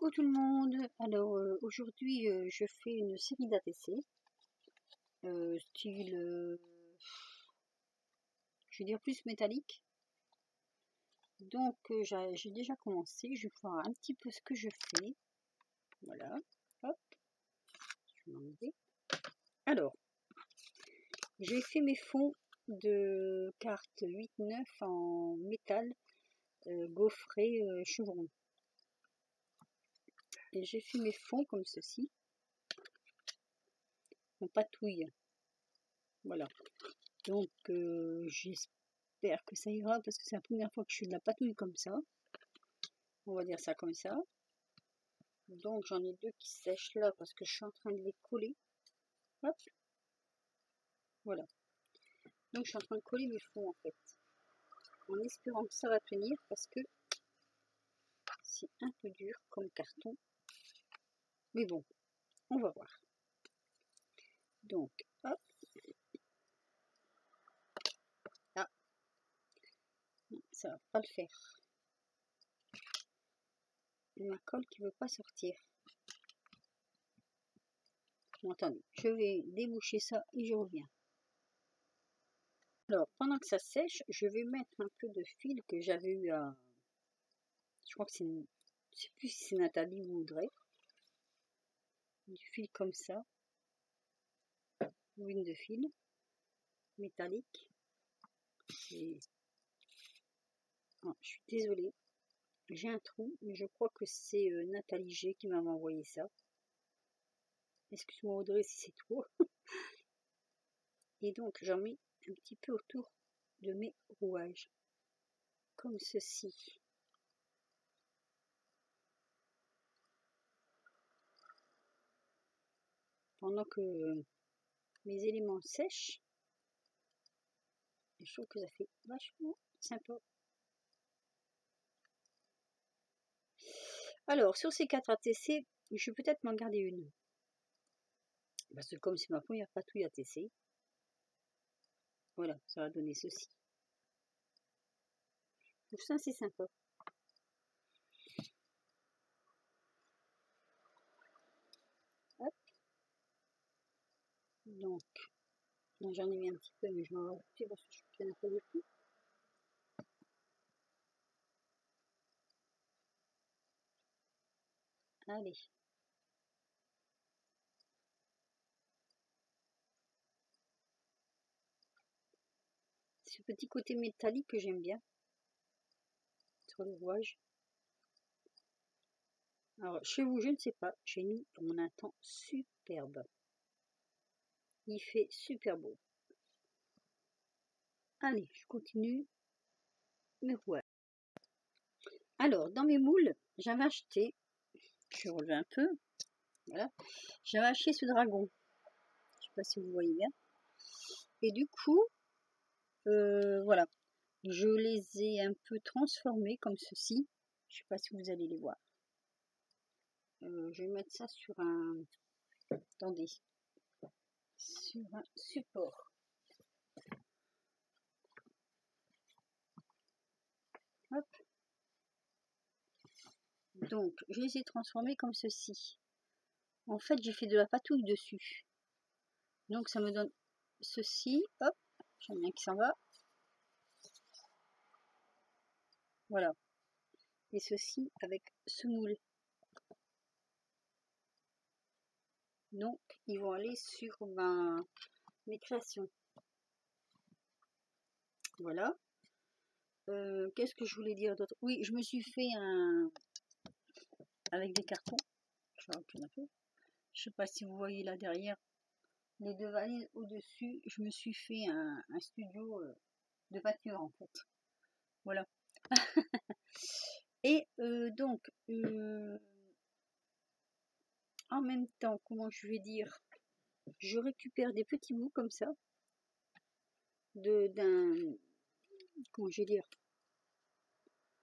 Coucou tout le monde. Alors aujourd'hui je fais une série d'ATC style je vais dire plus métallique. Donc j'ai déjà commencé, je vais voir un petit peu ce que je fais. Voilà, hop, je vais l'enlever. Alors j'ai fait mes fonds de cartes 8-9 en métal gaufré chevron. Et j'ai fait mes fonds comme ceci, en patouille. Voilà. Donc j'espère que ça ira parce que c'est la première fois que je fais de la patouille comme ça. On va dire ça comme ça. Donc j'en ai deux qui sèchent là parce que je suis en train de les coller. Hop. Voilà. Donc je suis en train de coller mes fonds en fait. En espérant que ça va tenir parce que c'est un peu dur comme carton. Mais bon, on va voir. Donc, hop. Là. Ça va pas le faire. Ma colle qui veut pas sortir. Bon, attendez, je vais déboucher ça et je reviens. Alors, pendant que ça sèche, je vais mettre un peu de fil que j'avais eu à... Je crois que c'est... Je sais plus si c'est Nathalie ou Audrey. Du fil comme ça. Une de fil. Métallique. Et... Oh, je suis désolée. J'ai un trou, mais je crois que c'est Nathalie G qui m'avait envoyé ça. Excuse-moi Audrey si c'est toi. Et donc j'en mets un petit peu autour de mes rouages. Comme ceci. Pendant que mes éléments sèchent, je trouve que ça fait vachement sympa. Alors, sur ces 4 ATC, je vais peut-être m'en garder une. Parce que comme c'est ma première patouille ATC, voilà, ça va donner ceci. Donc ça, c'est sympa. Hop. Donc, j'en ai mis un petit peu, mais je m'en vais rajouter parce que je suis un peu de tout. Allez. Ce petit côté métallique que j'aime bien sur le rouage. Alors, chez vous, je ne sais pas. Chez nous, on a un temps superbe. Il fait super beau. Allez, je continue mes rouages. Alors, dans mes moules, j'avais acheté, je relever un peu, voilà, j'avais acheté ce dragon. Je ne sais pas si vous voyez bien. Et du coup, voilà, je les ai un peu transformés comme ceci. Je ne sais pas si vous allez les voir. Je vais mettre ça sur un... Attendez. Sur un support. Hop. Donc, je les ai transformés comme ceci. En fait, j'ai fait de la patouille dessus. Donc, ça me donne ceci. Hop. J'en ai un qui s'en va. Voilà. Et ceci avec ce moule. Donc, ils vont aller sur mes créations. Voilà. Qu'est-ce que je voulais dire d'autre? Oui, je me suis fait un... avec des cartons. Je recule un peu. Je sais pas si vous voyez là derrière. Les deux valises au-dessus, je me suis fait un studio de peinture en fait. Voilà. Et donc, en même temps, comment je vais dire, je récupère des petits bouts comme ça, d'un, comment je vais dire,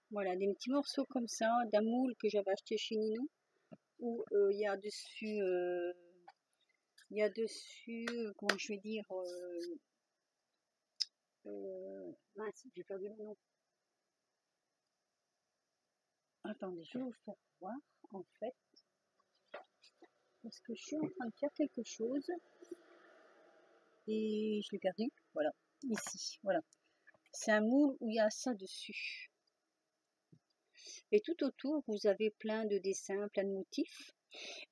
voilà, des petits morceaux comme ça, d'un moule que j'avais acheté chez Nino, où il y a dessus, comment je vais dire, mince, j'ai perdu le nom. Attendez, je vais vous faire voir en fait. Parce que je suis en train de faire quelque chose. Et je l'ai perdu. Voilà. Ici. Voilà. C'est un moule où il y a ça dessus. Et tout autour, vous avez plein de dessins, plein de motifs.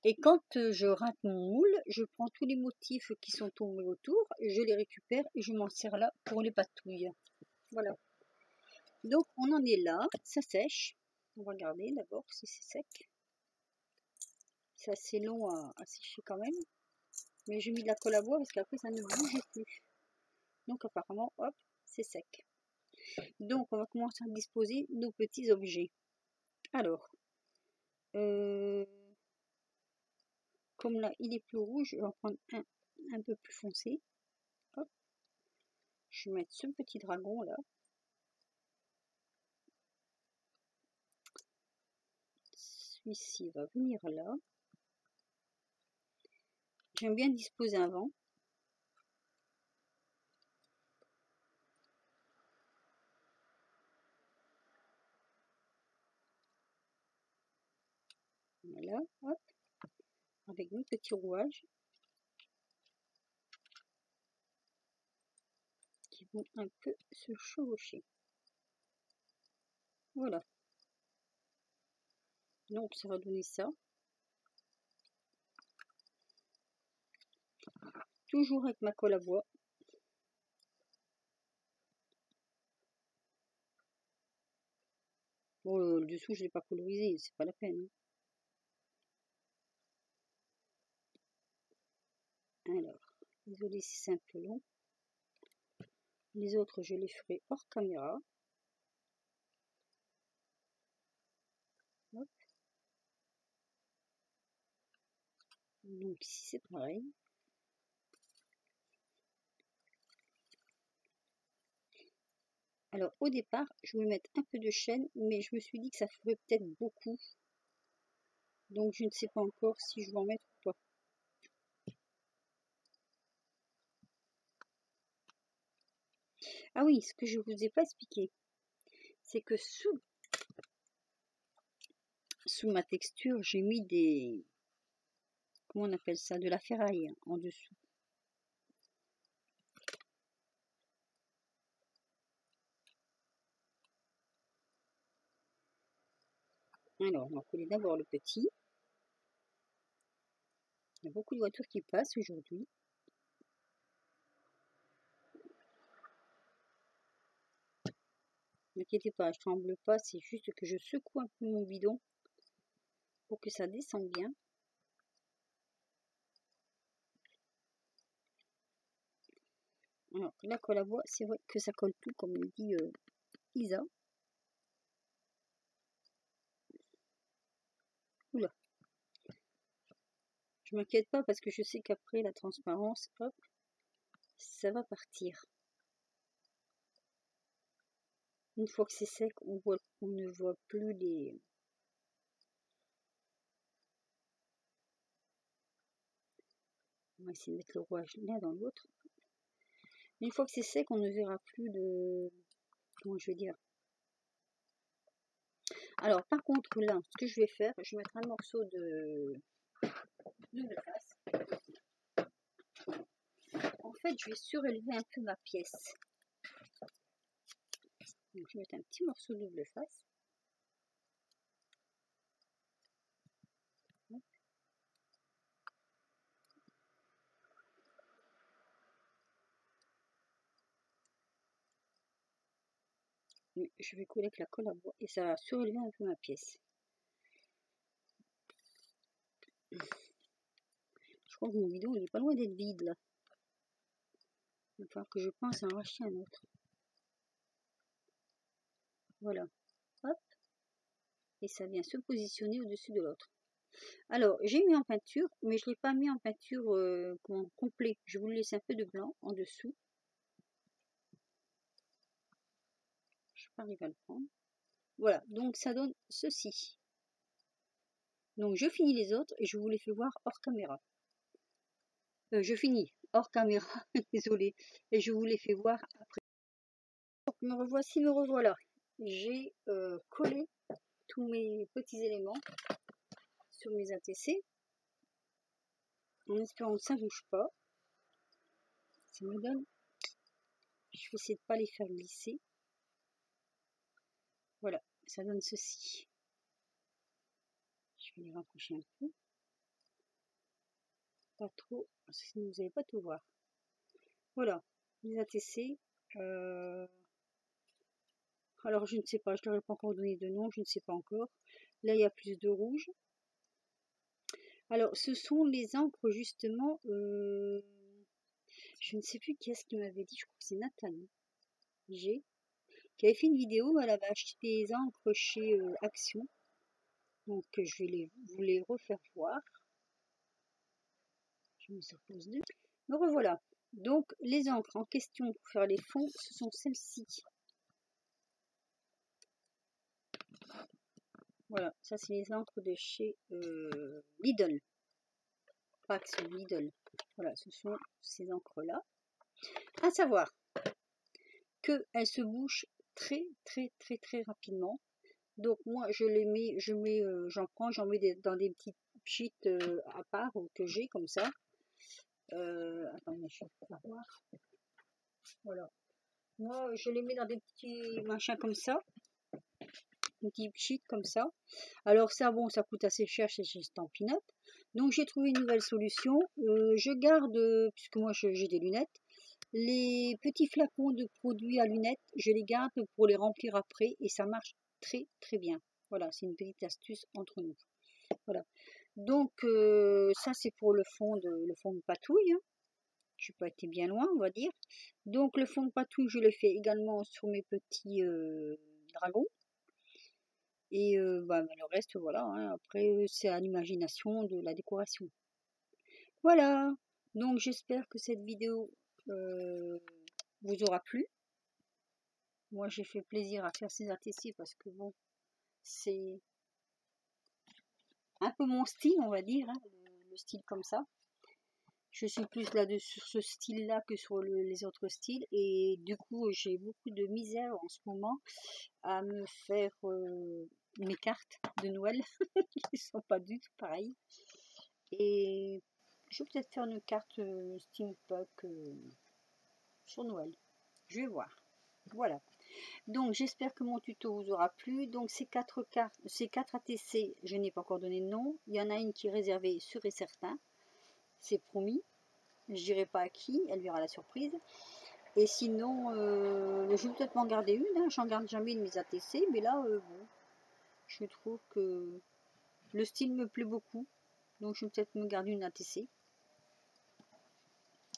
Et quand je rate mon moule, je prends tous les motifs qui sont tombés autour, je les récupère et je m'en sers là pour les patouilles. Voilà. Donc on en est là, ça sèche. On va regarder d'abord si c'est sec. C'est assez long à sécher quand même. Mais j'ai mis de la colle à bois parce qu'après ça ne bouge plus. Donc apparemment, hop, c'est sec. Donc on va commencer à disposer nos petits objets. Alors, comme là il est plus rouge, je vais en prendre un peu plus foncé. Hop. Je vais mettre ce petit dragon là. Celui-ci va venir là. J'aime bien disposer avant. Voilà, hop. Avec mes petits rouages qui vont un peu se chevaucher. Voilà. Donc ça va donner ça. Toujours avec ma colle à bois. Bon, le dessous je ne l'ai pas colorisé, c'est pas la peine. Alors, désolé si c'est un peu long. Les autres je les ferai hors caméra. Hop. Donc ici c'est pareil. Alors au départ je voulais mettre un peu de chaîne, mais je me suis dit que ça ferait peut-être beaucoup. Donc je ne sais pas encore si je vais en mettre ou pas. Ah oui, ce que je vous ai pas expliqué, c'est que sous ma texture, j'ai mis des, comment on appelle ça, de la ferraille en dessous. Alors, on va coller d'abord le petit. Il y a beaucoup de voitures qui passent aujourd'hui. Ne t'inquiétez pas, je tremble pas, c'est juste que je secoue un peu mon bidon pour que ça descende bien. Alors, la colle à bois, c'est vrai que ça colle tout, comme le dit Isa. Oula. Je m'inquiète pas parce que je sais qu'après la transparence, hop, ça va partir. Une fois que c'est sec, on ne voit plus les... On va essayer de mettre le rouage l'un dans l'autre. Une fois que c'est sec, on ne verra plus de... Comment je veux dire? Alors, par contre, là, ce que je vais faire, je vais mettre un morceau de double face. En fait, je vais surélever un peu ma pièce. Donc, je vais mettre un petit morceau de double face. Je vais coller avec la colle à bois et ça va surélever un peu ma pièce. Je crois que mon bidon il est pas loin d'être vide là. Il va falloir que je pense à en racheter un autre. Voilà. Hop. Et ça vient se positionner au-dessus de l'autre. Alors, j'ai mis en peinture, mais je ne l'ai pas mis en peinture complet. Je voulais laisser un peu de blanc en dessous. Je n'ai pas arrivé à le prendre. Voilà, donc ça donne ceci. Donc je finis les autres et je vous les fais voir hors caméra. Je finis hors caméra, désolé, et je vous les fais voir après. Donc me revoici, me revoilà. J'ai collé tous mes petits éléments sur mes ATC, en espérant que ça ne bouge pas. Ça me donne, je vais essayer de ne pas les faire glisser. Voilà, ça donne ceci. Je vais les rapprocher un peu. Pas trop, parce que sinon vous n'allez pas tout voir. Voilà, les ATC. Alors je ne sais pas, je ne leur ai pas encore donné de nom, je ne sais pas encore. Là il y a plus de rouge. Alors ce sont les encres justement, je ne sais plus qui est-ce qui m'avait dit, je crois que c'est Nathalie G, qui avait fait une vidéo où elle avait acheté des encres chez Action. Donc je vais vous les refaire voir. Je me repose deux. Me revoilà. Donc les encres en question pour faire les fonds, ce sont celles-ci. Voilà, ça c'est les encres de chez Lidl. Pas Action, Lidl. Voilà, ce sont ces encres-là. À savoir qu'elles se bouchent très rapidement. Donc moi je les mets, j'en prends, j'en mets dans des petites sheets à part que j'ai comme ça. Attendez, je vais voir. Voilà. Moi je les mets dans des petits machins comme ça. Une petite sheet comme ça. Alors ça, bon, ça coûte assez cher chez Stampin' Up. Donc j'ai trouvé une nouvelle solution. Je garde, puisque moi j'ai des lunettes, les petits flacons de produits à lunettes, je les garde pour les remplir après et ça marche très bien. Voilà, c'est une petite astuce entre nous. Voilà. Donc ça c'est pour le fond de patouille. Hein. Je n'ai pas été bien loin, on va dire. Donc le fond de patouille, je le fais également sur mes petits dragons. Et bah, le reste, voilà, hein, après c'est à l'imagination de la décoration. Voilà, donc j'espère que cette vidéo vous aura plu. Moi j'ai fait plaisir à faire ces ATC parce que bon, c'est un peu mon style, on va dire, hein, le style comme ça. Je suis plus là-dessus sur ce style-là que sur les autres styles et du coup j'ai beaucoup de misère en ce moment à me faire mes cartes de Noël qui ne sont pas du tout pareilles. Et je vais peut-être faire une carte steampunk sur Noël. Je vais voir. Voilà. Donc j'espère que mon tuto vous aura plu. Donc ces 4 cartes, ces 4 ATC, je n'ai pas encore donné de nom. Il y en a une qui est réservée sûr et certain. C'est promis. Je dirai pas à qui, elle verra la surprise. Et sinon, je vais peut-être m'en garder une. Hein. J'en garde jamais de mes ATC, mais là, bon, je trouve que le style me plaît beaucoup. Donc je vais peut-être me garder une ATC.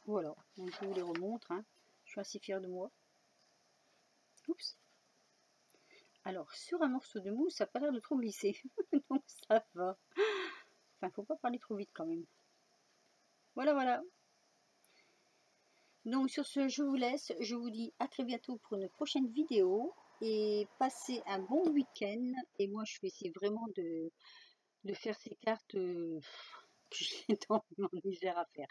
Voilà, donc je vous les remontre. Hein. Je suis assez fière de moi. Oups. Alors, sur un morceau de mousse, ça n'a pas l'air de trop glisser. Donc ça va. Enfin, faut pas parler trop vite quand même. Voilà. Donc sur ce, je vous laisse. Je vous dis à très bientôt pour une prochaine vidéo. Et passez un bon week-end. Et moi, je vais essayer vraiment de faire ces cartes que j'ai énormément de misère à faire.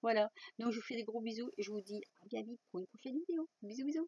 Voilà. Donc je vous fais des gros bisous. Et je vous dis à bien vite pour une prochaine vidéo. Bisous.